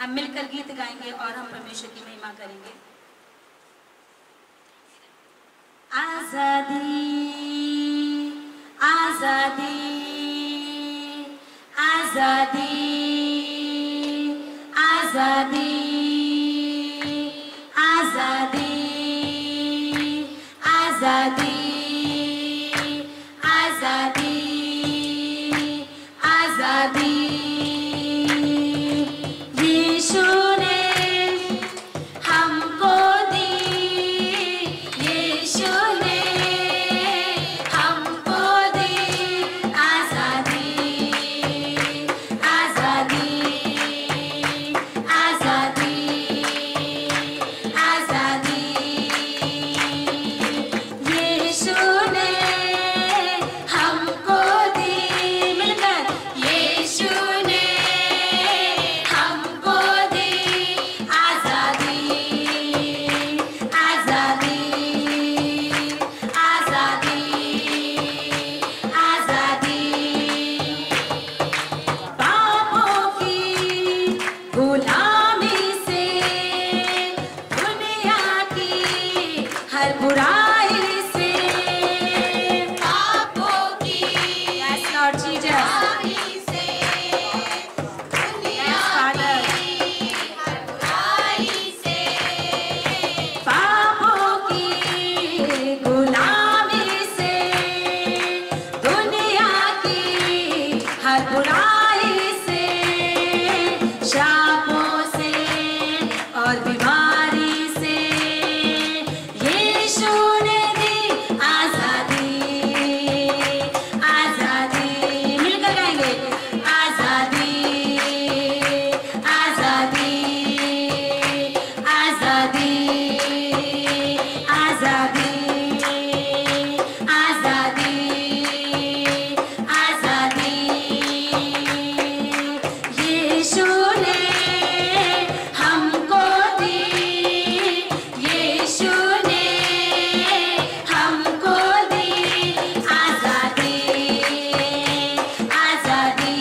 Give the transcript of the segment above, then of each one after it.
हम मिलकर गीत गाएंगे और हम परमेश्वर की महिमा करेंगे। आजादी आजादी आजादी आजादी आजादी आजादी आजादी आजादी यीशु ने हमको दी, यीशु ने हमको दी आजादी आजादी आजादी आजादी यीशु ने हमको दी, मिलकर यीशु ने हमको दी आजादी आजादी आजादी आजादी पापों की गुलामी से, दुनिया की हर बुराई से, पापों की yes Lord Jesus से, दुनिया की हर बुराई से, पापों की गुलामी से, दुनिया की हर बुराई से, शापों से और बीमारी से यीशु ने दी आजादी आजादी, मिलकर गाएंगे आजादी आजादी आजादी आजादी आजादी आजादी यीशु ने हमको दी, यीशु ने हमको दी आजादी आजादी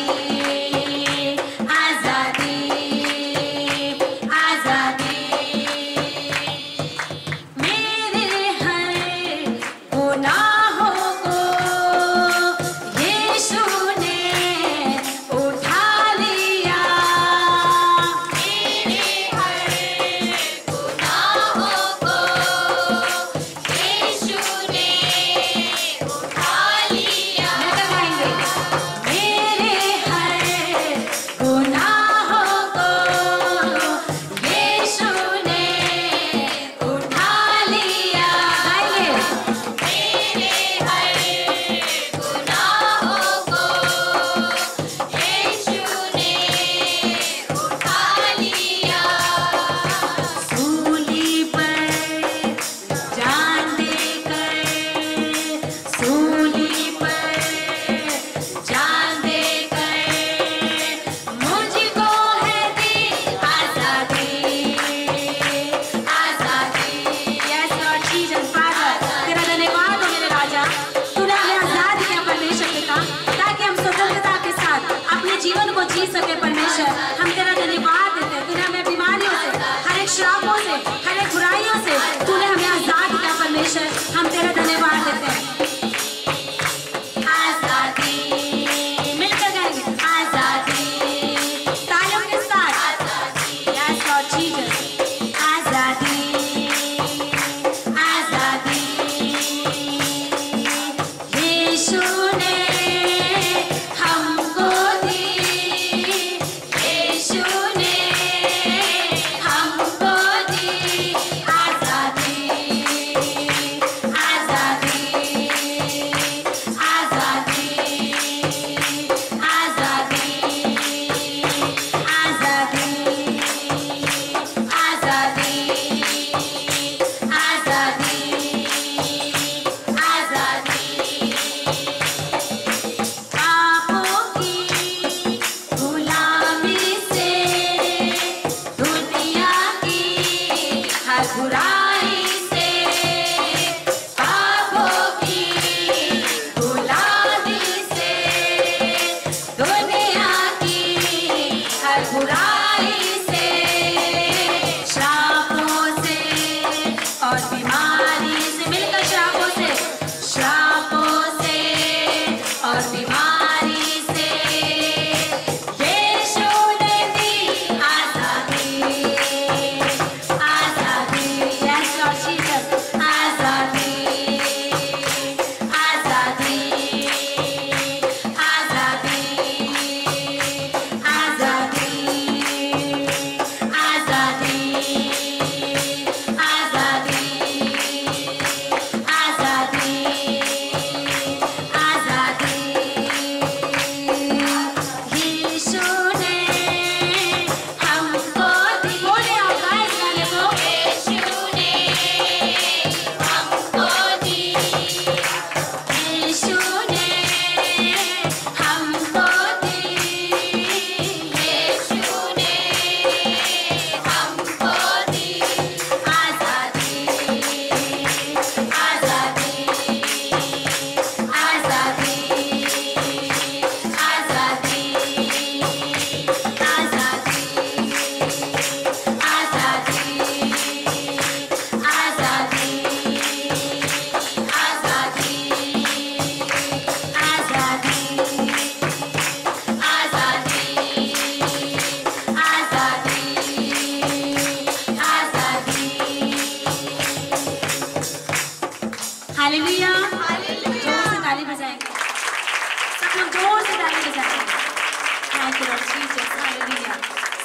आजादी आजादी मेरे हर गुनाहों को यीशु ने उठा लिया, मेरे हर गुनाहों को यीशु ने उठा लिया, मेरे हर गुनाहों को यीशु ने उठा लिया, मेरे हर गुनाहों को यीशु ने उठा लिया, सूली पर जान देकर, सूली पर जान देकर मुझको है दी आजादी आजादी। यस लॉर्ड जीसस फादर, तेरा धन्यवाद हो मेरे राजा, तूने हमें आजाद किया परमेश्वर पिता, ताकि हम स्वतंत्रता के साथ अपने जीवन को जी सके परमेश्वर। हम तेरा धन्यवाद देते हैं, तूने हमें बीमारियों से, हर एक श्रापों से, हर एक बुराइयों से तूने हमें आजाद किया परमेश्वर। हम तेरा धन्यवाद देते हैं आजादी, मिलकर गाएंगे आजादी, तालियों के साथ यस लॉर्ड जीसस आजादी आजादी यीशु ने हमको दी, यीशु ने हमको दी आजादी आजादी आजादी आजादी आजादी आजादी आजादी आजादी पापों की गुलामी से, दुनिया की हर बुराई से, पापों की गुलामी से, दुनिया की हर बुराई से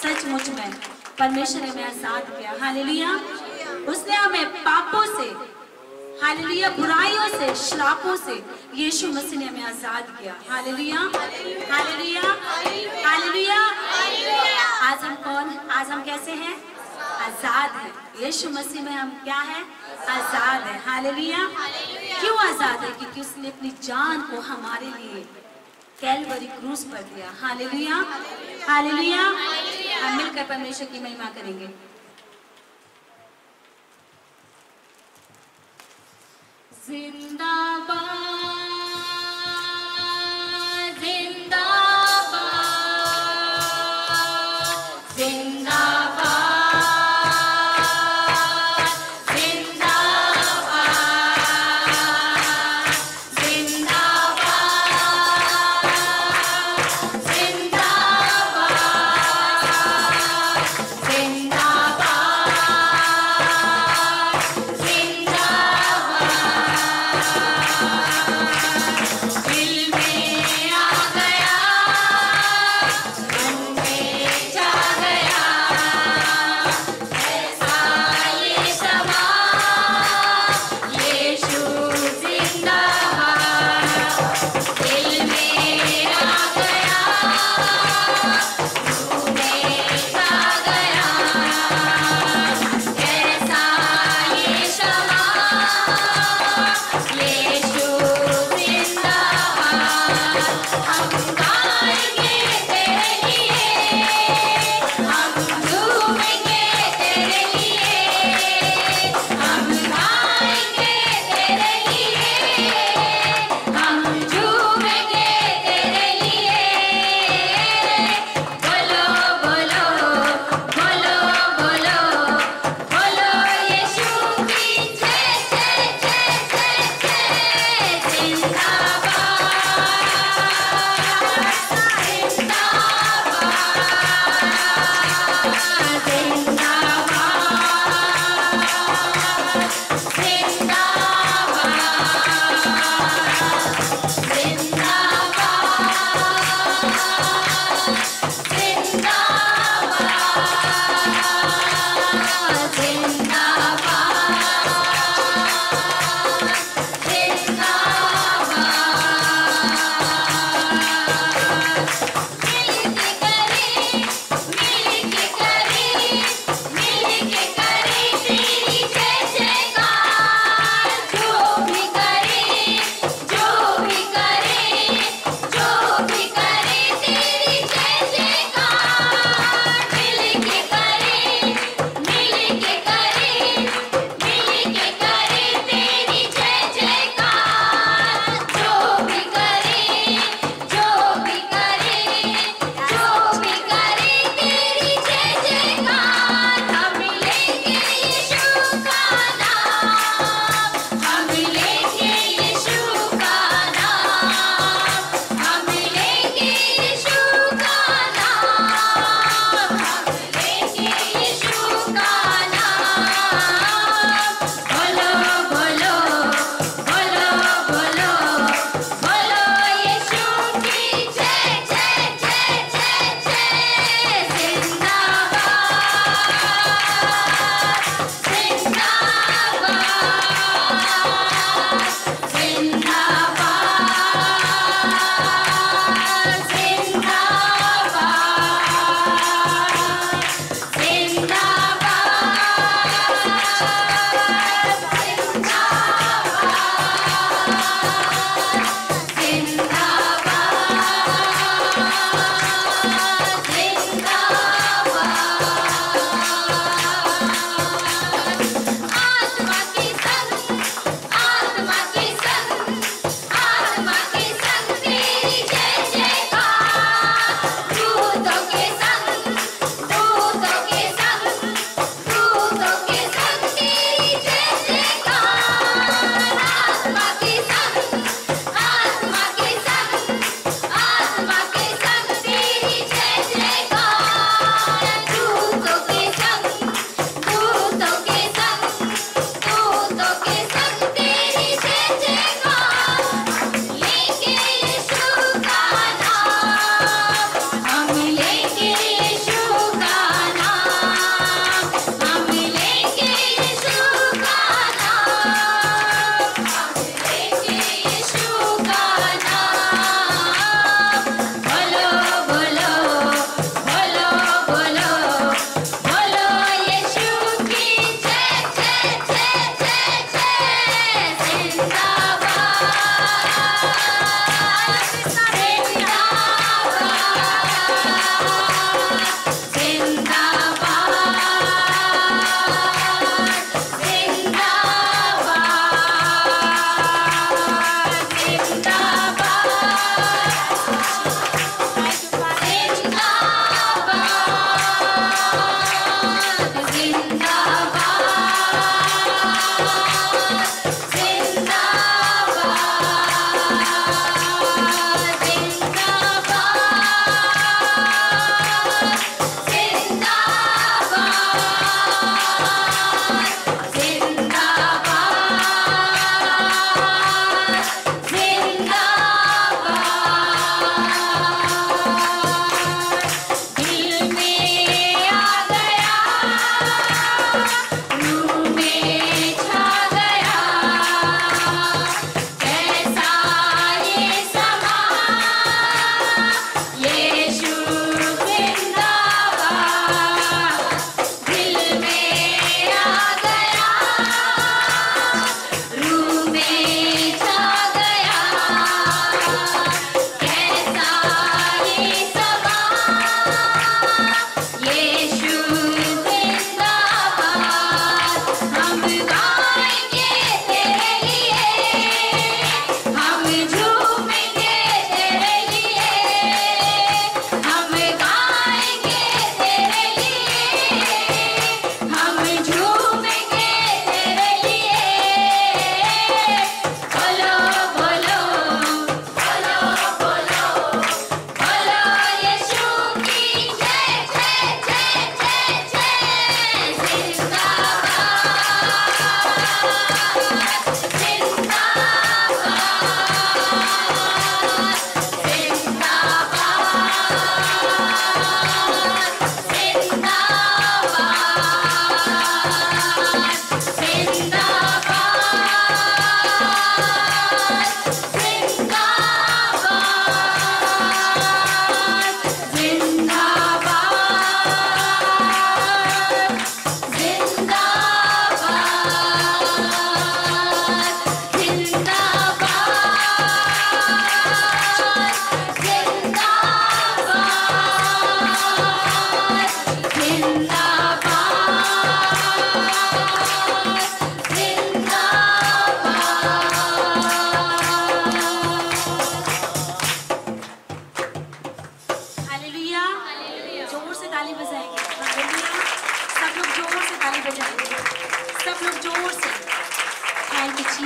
सचमुच में परमेश्वर ने हमें आजाद किया। हालेलुया। उसने हमें पापों से, हालेलुया, बुराइयों से, श्रापों से यीशु मसीह ने हमें आजाद किया। Hallelujah, hallelujah, hallelujah. आज हम कौन, आज हम कैसे हैं? आजाद हैं। यीशु मसीह में हम क्या है? आजाद है। हालेलुया। क्यों आजाद है? क्योंकि उसने अपनी जान को हमारे लिए कैलवरी क्रूस पर दिया। Hallelujah, hallelujah. हम मिलकर परमेश्वर की महिमा करेंगे। जिंदाबाद, जिंदाबाद, जिंदाबाद, जिंदाबाद, जिंदाबाद, जिंदाबाद, जिंदाबाद, जिंदाबाद।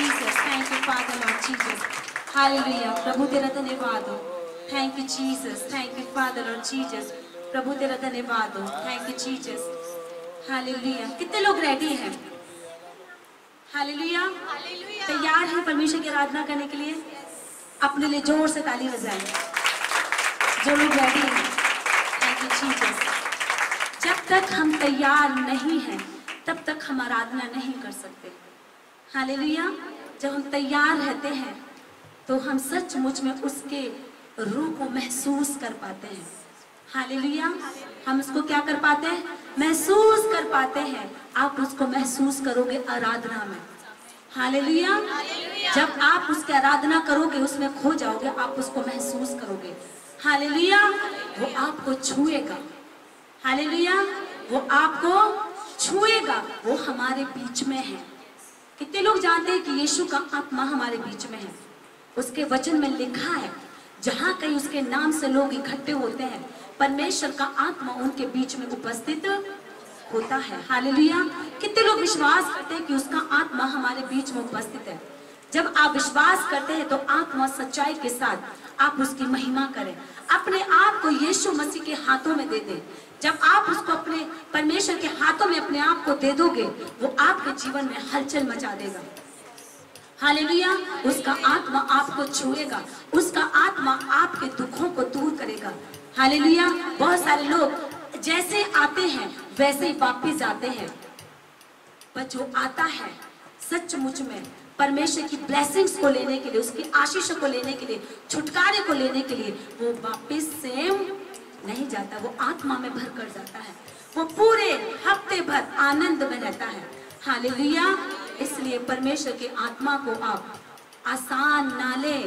Jesus, thank you Father Lord Jesus, hallelujah. प्रभु तेरा धन्यवाद हो, thank you Jesus, thank you Father Lord Jesus, प्रभु तेरा धन्यवाद हो, थैंक यू जीसस, हालेलुया। कितने लोग रेडी हैं? हालेलुया, तैयार हैं परमेश्वर की आराधना करने के लिए? अपने लिए जोर से ताली बजाएं जो लोग रेडी हैं। Thank you Jesus. जब तक हम तैयार नहीं हैं तब तक हम आराधना नहीं कर सकते। हालेलुया। जब हम तैयार रहते हैं तो हम सचमुच में उसके रूह को महसूस कर पाते हैं। हालेलुया। हम उसको क्या कर पाते हैं? महसूस कर पाते हैं। आप उसको महसूस करोगे आराधना में। हालेलुया। जब आप उसकी आराधना करोगे, उसमें खो जाओगे, आप उसको महसूस करोगे। हालेलुया। वो आपको छुएगा। हालेलुया। वो आपको छुएगा। वो हमारे बीच में है। कितने लोग जानते हैं कि यीशु का आत्मा हमारे बीच में है? उसके वचन में लिखा है, जहां कहीं उसके नाम से लोग इकट्ठे होते हैं, परमेश्वर का आत्मा उनके बीच में उपस्थित होता है। हालेलुया। कितने लोग विश्वास करते हैं कि उसका आत्मा हमारे बीच में उपस्थित है? जब आप विश्वास करते हैं तो आत्मा सच्चाई के साथ आप उसकी महिमा करें, अपने आप को यीशु मसीह के हाथों में दे दें। जब आप उसको अपने परमेश्वर के हाथों में अपने आप को दे दोगे, वो आपके जीवन में हलचल मचा देगा। हालेलुया। उसका आत्मा आपको छुएगा, उसका आत्मा आपके दुखों को दूर करेगा। हालेलुया। बहुत सारे लोग जैसे आते हैं वैसे ही वापिस जाते हैं, पर जो आता है सचमुच में परमेश्वर की ब्लेसिंग्स को लेने के लिए, उसकी आशीषों को लेने के लिए, छुटकारे को लेने के लिए, वो वापिस सेम नहीं जाता। वो आत्मा में भर कर जाता है। वो पूरे हफ्ते भर आनंद में रहता है। हालेलुया। इसलिए परमेश्वर के आत्मा को आप आसान ना ले।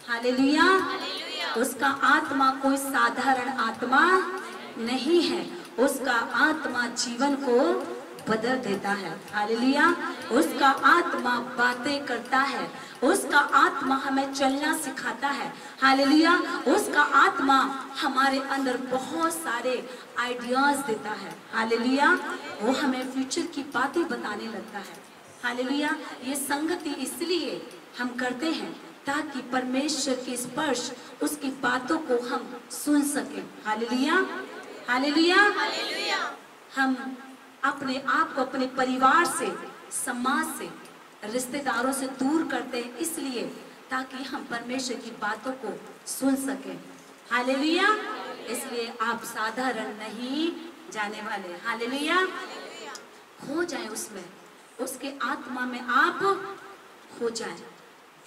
हालेलुया। उसका आत्मा कोई साधारण आत्मा नहीं है। उसका आत्मा जीवन को बदल देता है। हालेलुया। उसका आत्मा बातें करता है। उसका आत्मा हमें चलना सिखाता है। हालेलुया। उसका आत्मा हमारे अंदर बहुत सारे आइडियाज देता है। हालेलुया। वो हमें फ्यूचर की बातें बताने लगता है। हालेलुया। ये संगति इसलिए हम करते हैं ताकि परमेश्वर के स्पर्श, उसकी बातों को हम सुन सकें। हालेलुया। हालेलुया। हम अपने आप को अपने परिवार से, समाज से, रिश्तेदारों से दूर करते हैं इसलिए ताकि हम परमेश्वर की बातों को सुन सकें। हालेलुया। इसलिए आप साधारण नहीं जाने वाले। हालेलुया। खो जाए उसमें, उसके आत्मा में आप खो जाए।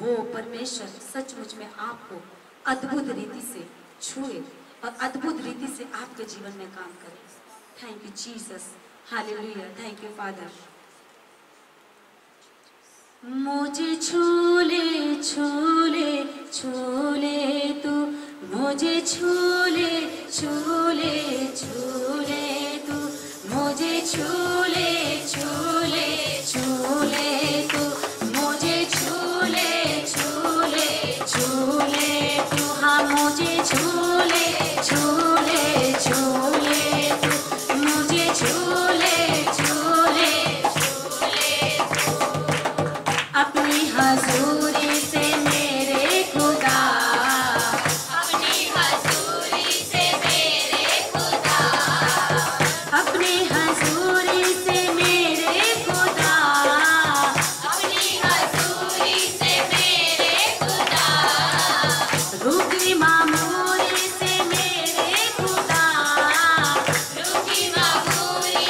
वो परमेश्वर सचमुच में आपको अद्भुत रीति से छुए और अद्भुत रीति से आपके जीवन में काम करे। Thank you Jesus. Hallelujah. Thank you father. मुझे छूले छूले छूले तू, मुझे छूले छूले छूले तू, मुझे छूले छूले छूले तू, मुझे छूले छूले छूले तू, हाँ मुझे छूले छूले छूले तू, मुझे छूले छूले छूले तू, अपनी हजूरी से मेरे खुदा, अपनी हजूरी से मेरे खुदा, अपनी हजूरी से मेरे खुदा, अपनी हजूरी से मेरे खुदा, रुकी मामूरी से मेरे खुदा, रुकी मामूरी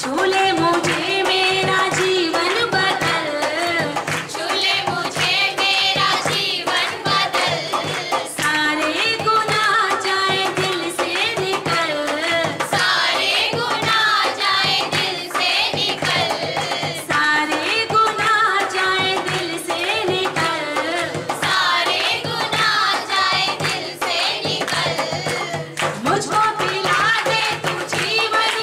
झूले मुझे मेरा जीवन बदल, झूले मुझे मेरा जीवन बदल, सारे गुनाह जाए दिल से निकल, सारे गुनाह जाए दिल से निकल, सारे गुनाह जाए दिल से निकल, सारे गुनाह जाए दिल से निकल। मुझको पिला दे तू जीवन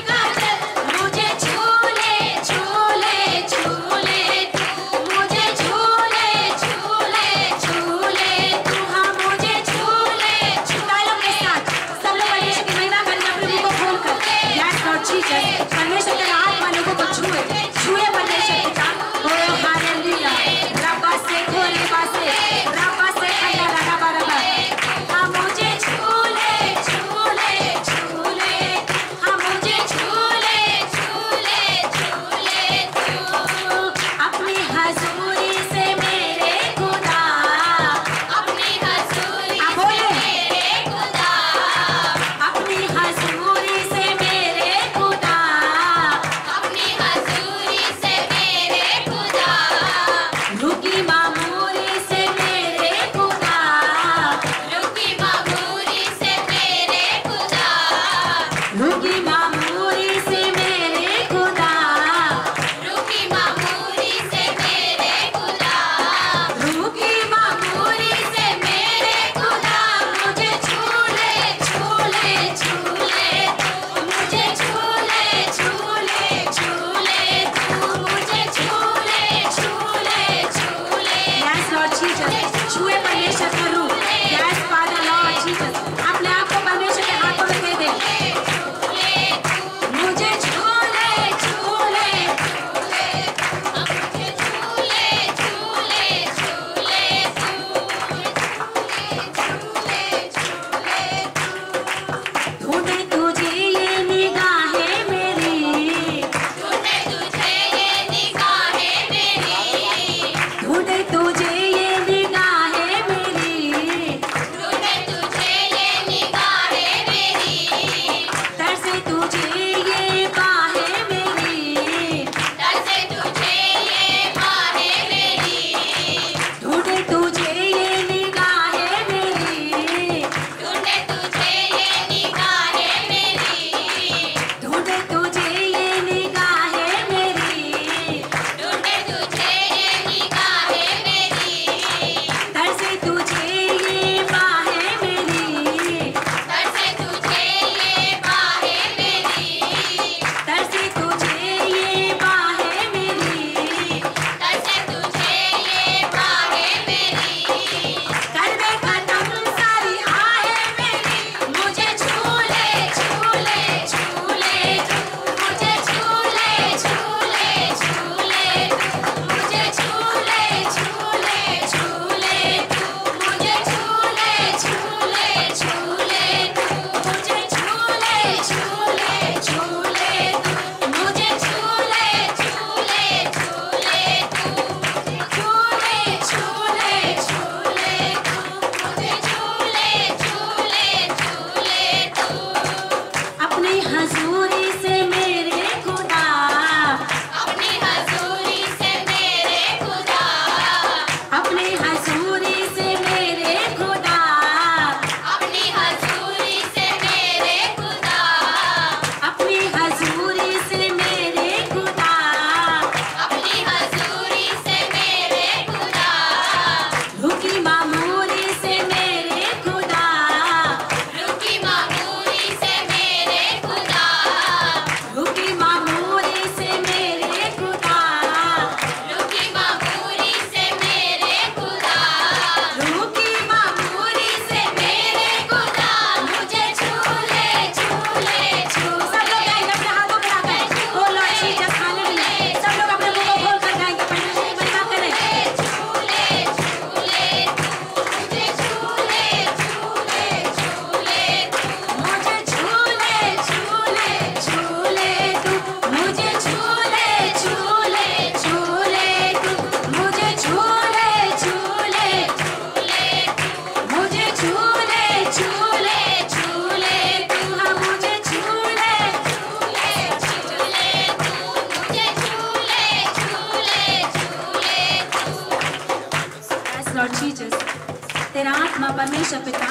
परमेश्वर पिता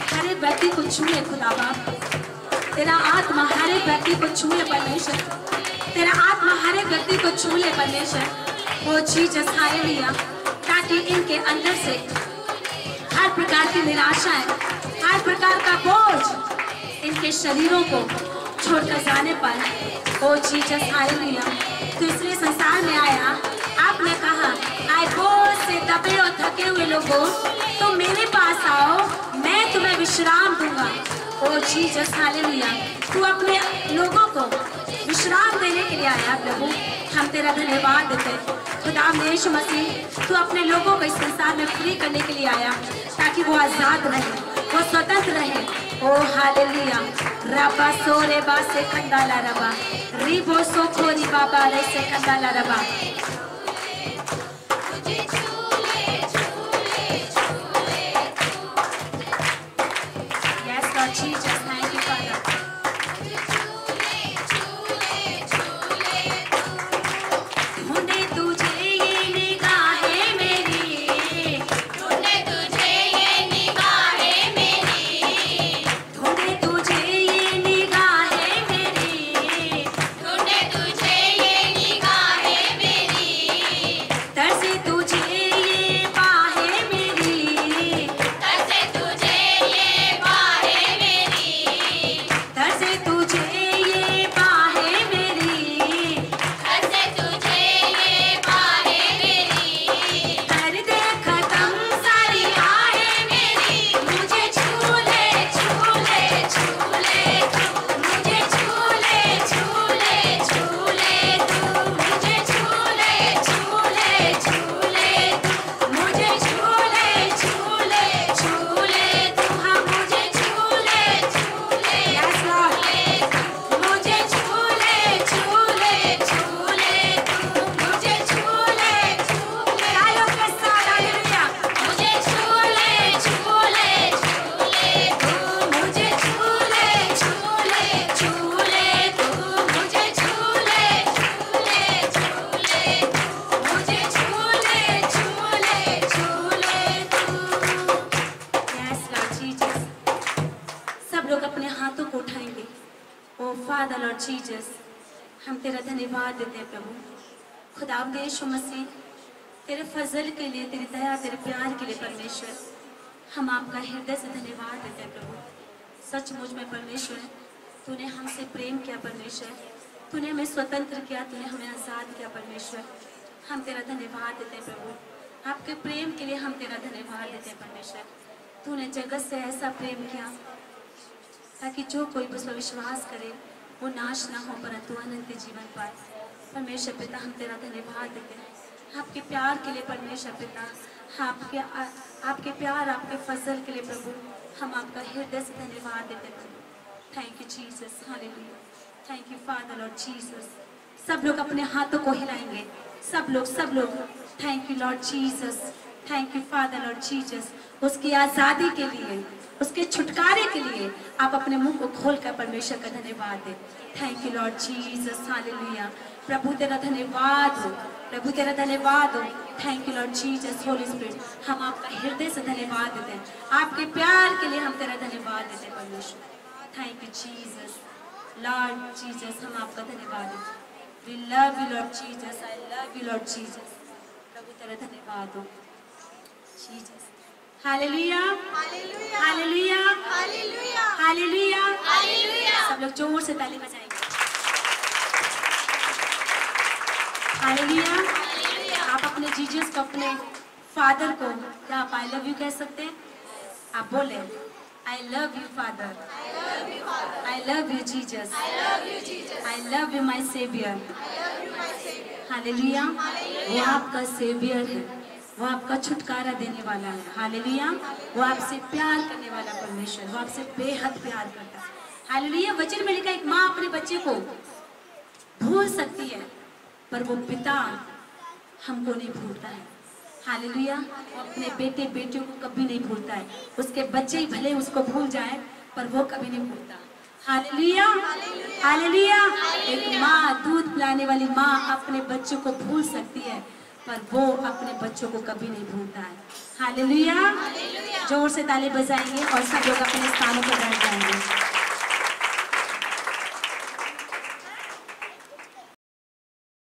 हर एक व्यक्ति को छूए खुदा बाप। तेरा आत्मा हर एक व्यक्ति को छूए परमेश्वर। तेरा आत्मा हर एक व्यक्ति को छू ले परमेश्वर। ओ जीसस हालेलुया, ताकि इनके अंदर से हर प्रकार की निराशाएं, हर प्रकार का बोझ इनके शरीरों को छोड़कर जाने पर ओ जीसस हालेलुया, तो इसलिए संसार में आया। आपने कहा आए बोझ से दबे और थके हुए लोगों, तो मेरे पास आओ, मैं तुम्हें विश्राम दूंगा। ओ जीसस हालेलुया, तू अपने लोगों को विश्राम देने के लिए आया प्रभु। हम तेरा धन्यवाद देते खुदा यीशु मसीह, तू अपने लोगों को इस संसार में फ्री करने के लिए आया ताकि वो आजाद रहे, वो स्वतंत्र रहे। ओ हालेलुया, रबा सोरे बा से कंदाला रबा रिबो सो खोरी बाबा रे से कंदाला रबा। Yes Lord Jesus, thank you Father. Father Lord Jesus, हम तेरा धन्यवाद देते हैं प्रभु खुदावंद यीशु मसीह, तेरे फजल के लिए, तेरी दया, तेरे प्यार के लिए परमेश्वर, हम आपका हृदय से धन्यवाद देते हैं प्रभु। सचमुच में परमेश्वर, तूने हमसे प्रेम किया परमेश्वर, तूने हमें स्वतंत्र किया, तूने हमें आज़ाद किया परमेश्वर। हम तेरा धन्यवाद देते हैं प्रभु, आपके प्रेम के लिए हम तेरा धन्यवाद देते हैं परमेश्वर। तूने जगत से ऐसा प्रेम किया ताकि जो कोई उस पर विश्वास करे वो नाश ना हो परंतु अनंत जीवन पाए। परमेश्वर पिता, हम तेरा धन्यवाद देते हैं आपके प्यार के लिए परमेश्वर पिता, आपके प्यार, आपके फजल के लिए प्रभु, हम आपका हृदय से धन्यवाद देते हैं प्रभु। Thank you Jesus, hallelujah, thank you Father Lord Jesus. सब लोग अपने हाथों को हिलाएंगे, सब लोग। Thank you Lord Jesus, thank you Father Lord Jesus. उसकी आज़ादी के लिए, उसके छुटकारे के लिए आप अपने मुंह को खोलकर परमेश्वर का धन्यवाद दें। Thank you Lord Jesus, hallelujah. प्रभु तेरा धन्यवाद हो, प्रभु तेरा धन्यवाद हो। Thank you Lord Jesus, Holy Spirit, हम आपका हृदय से धन्यवाद देते हैं, आपके प्यार के लिए हम तेरा धन्यवाद देते हैं परमेश्वर। Thank you Jesus, Lord Jesus, हम आपका धन्यवाद देते हैं। We love you Lord Jesus, I love you Lord Jesus. प्रभु तेरा धन्यवाद हो Jesus. Hallelujah, hallelujah, hallelujah, hallelujah, hallelujah, hallelujah. सब लोग जोर से ताली बजाएंगे। हालेलुया। आप अपने जीसस को, अपने फादर को क्या आप आई लव यू कह सकते हैं? आप बोले I love you father, I love you Jesus, I love you my saviour. Hallelujah. वो आपका सेवियर है, वो आपका छुटकारा देने वाला है। हालेलुया। वो आपसे प्यार करने वाला परमेश्वर, वो आपसे बेहद प्यार करता है। हालेलुया। वचन में लिखा, एक माँ अपने बच्चे को भूल सकती है पर वो पिता हमको नहीं भूलता है। हालेलुया। वो अपने बेटे बेटियों को कभी नहीं भूलता है। उसके बच्चे ही भले उसको भूल जाए पर वो कभी नहीं भूलता। Hallelujah, hallelujah. एक माँ, दूध पिलाने वाली माँ अपने बच्चों को भूल सकती है पर वो अपने बच्चों को कभी नहीं भूलता है। हालेलुया। जोर से ताली बजाएंगे और सब लोग अपने स्थानों पर बैठ जाएंगे।